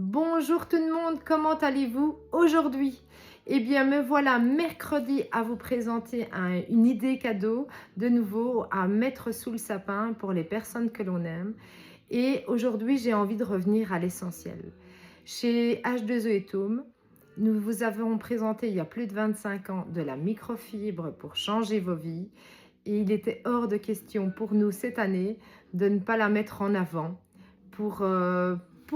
Bonjour tout le monde, comment allez-vous aujourd'hui? Eh bien, me voilà mercredi à vous présenter une idée cadeau, de nouveau à mettre sous le sapin pour les personnes que l'on aime. Et aujourd'hui, j'ai envie de revenir à l'essentiel. Chez H2E et Tome, nous vous avons présenté il y a plus de 25 ans de la microfibre pour changer vos vies. Et il était hors de question pour nous cette année de ne pas la mettre en avant pour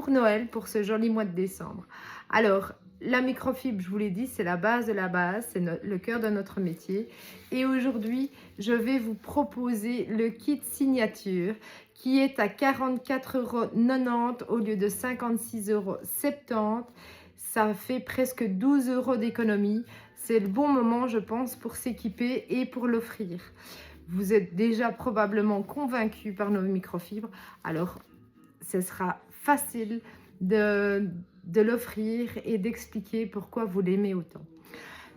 Noël, pour ce joli mois de décembre. Alors, la microfibre, je vous l'ai dit, c'est la base de la base, c'est le cœur de notre métier. Et aujourd'hui, je vais vous proposer le kit signature qui est à 44,90 € au lieu de 56,70 €. Ça fait presque 12 € d'économie. C'est le bon moment, je pense, pour s'équiper et pour l'offrir. Vous êtes déjà probablement convaincu par nos microfibres, alors ce sera facile de l'offrir et d'expliquer pourquoi vous l'aimez autant.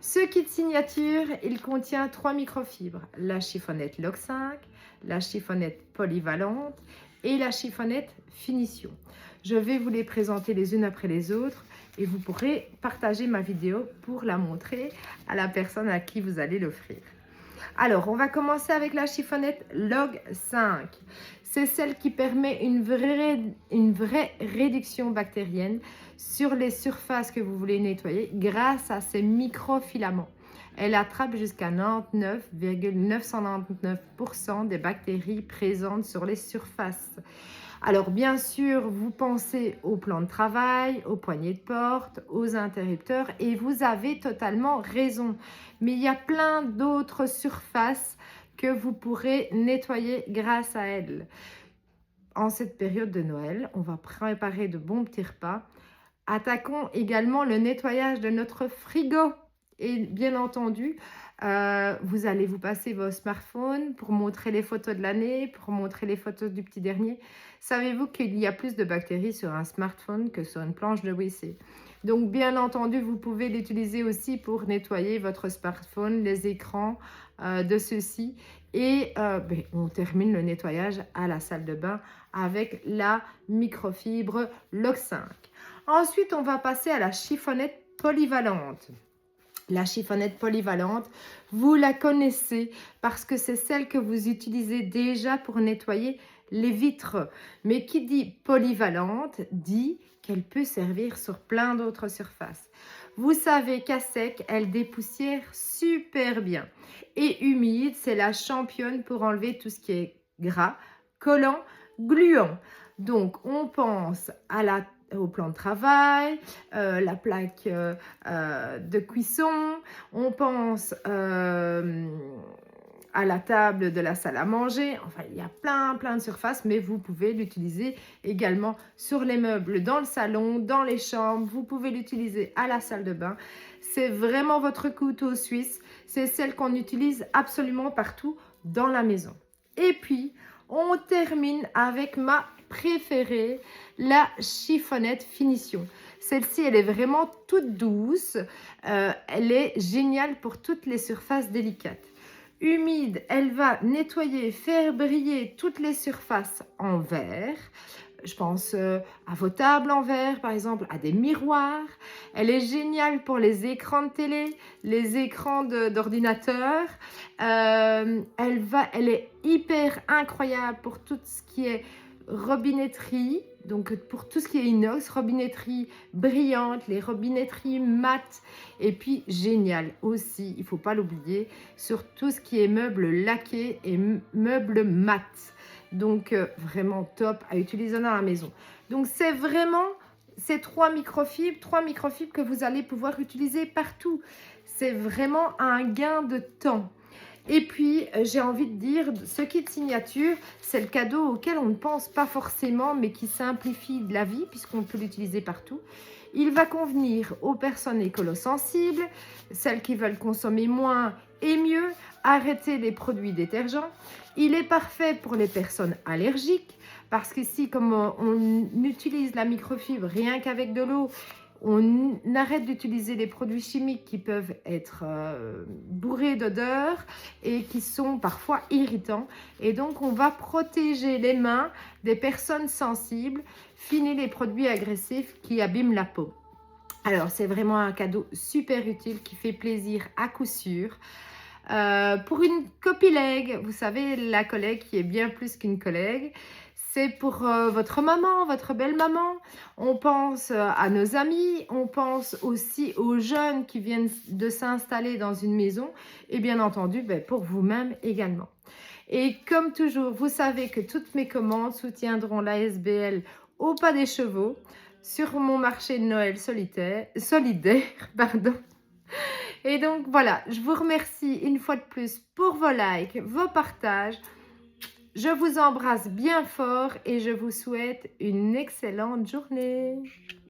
Ce kit signature, il contient 3 microfibres, la chiffonnette Log 5, la chiffonnette polyvalente et la chiffonnette finition. Je vais vous les présenter les unes après les autres et vous pourrez partager ma vidéo pour la montrer à la personne à qui vous allez l'offrir. Alors, on va commencer avec la chiffonnette Log 5. C'est celle qui permet une vraie réduction bactérienne sur les surfaces que vous voulez nettoyer grâce à ces microfilaments. Elle attrape jusqu'à 99,999% des bactéries présentes sur les surfaces. Alors bien sûr, vous pensez au plan de travail, aux poignées de porte, aux interrupteurs et vous avez totalement raison. Mais il y a plein d'autres surfaces que vous pourrez nettoyer grâce à elle. En cette période de Noël, on va préparer de bons petits repas. Attaquons également le nettoyage de notre frigo. Et bien entendu, vous allez vous passer vos smartphones pour montrer les photos de l'année, pour montrer les photos du petit dernier. Savez-vous qu'il y a plus de bactéries sur un smartphone que sur une planche de WC? Donc, bien entendu, vous pouvez l'utiliser aussi pour nettoyer votre smartphone, les écrans de ceux-ci. Et on termine le nettoyage à la salle de bain avec la microfibre Log 5. Ensuite, on va passer à la chiffonnette polyvalente. La chiffonnette polyvalente, vous la connaissez parce que c'est celle que vous utilisez déjà pour nettoyer les vitres. Mais qui dit polyvalente dit qu'elle peut servir sur plein d'autres surfaces. Vous savez qu'à sec, elle dépoussière super bien. Et humide, c'est la championne pour enlever tout ce qui est gras, collant, gluant. Donc, on pense au plan de travail, la plaque de cuisson, on pense à la table de la salle à manger. Enfin, il y a plein de surfaces, mais vous pouvez l'utiliser également sur les meubles, dans le salon, dans les chambres. Vous pouvez l'utiliser à la salle de bain. C'est vraiment votre couteau suisse. C'est celle qu'on utilise absolument partout dans la maison. Et puis, on termine avec ma préférée, la chiffonnette finition. Celle-ci, elle est vraiment toute douce. Elle est géniale pour toutes les surfaces délicates. Humide, elle va nettoyer, faire briller toutes les surfaces en verre. Je pense à vos tables en verre, par exemple, à des miroirs. Elle est géniale pour les écrans de télé, les écrans d'ordinateur. Elle est hyper incroyable pour tout ce qui est robinetterie, donc pour tout ce qui est inox, robinetterie brillante, les robinetteries mates, et puis génial aussi, il ne faut pas l'oublier, sur tout ce qui est meubles laqués et meubles mat. Donc vraiment top à utiliser dans la maison. Donc c'est vraiment ces trois microfibres que vous allez pouvoir utiliser partout. C'est vraiment un gain de temps. Et puis, j'ai envie de dire, ce kit signature, c'est le cadeau auquel on ne pense pas forcément, mais qui simplifie la vie, puisqu'on peut l'utiliser partout. Il va convenir aux personnes écolo-sensibles, celles qui veulent consommer moins et mieux, arrêter les produits détergents. Il est parfait pour les personnes allergiques, parce qu'ici, comme on utilise la microfibre rien qu'avec de l'eau, On arrête d'utiliser les produits chimiques qui peuvent être bourrés d'odeurs et qui sont parfois irritants. Et donc, on va protéger les mains des personnes sensibles. Fini les produits agressifs qui abîment la peau. Alors, c'est vraiment un cadeau super utile qui fait plaisir à coup sûr. Pour une copilègue, vous savez, la collègue qui est bien plus qu'une collègue, c'est pour votre maman, votre belle-maman. On pense à nos amis, on pense aussi aux jeunes qui viennent de s'installer dans une maison et bien entendu pour vous-même également. Et comme toujours, vous savez que toutes mes commandes soutiendront l'ASBL au pas des chevaux sur mon marché de Noël solidaire. Pardon. Et donc voilà, je vous remercie une fois de plus pour vos likes, vos partages. Je vous embrasse bien fort et je vous souhaite une excellente journée.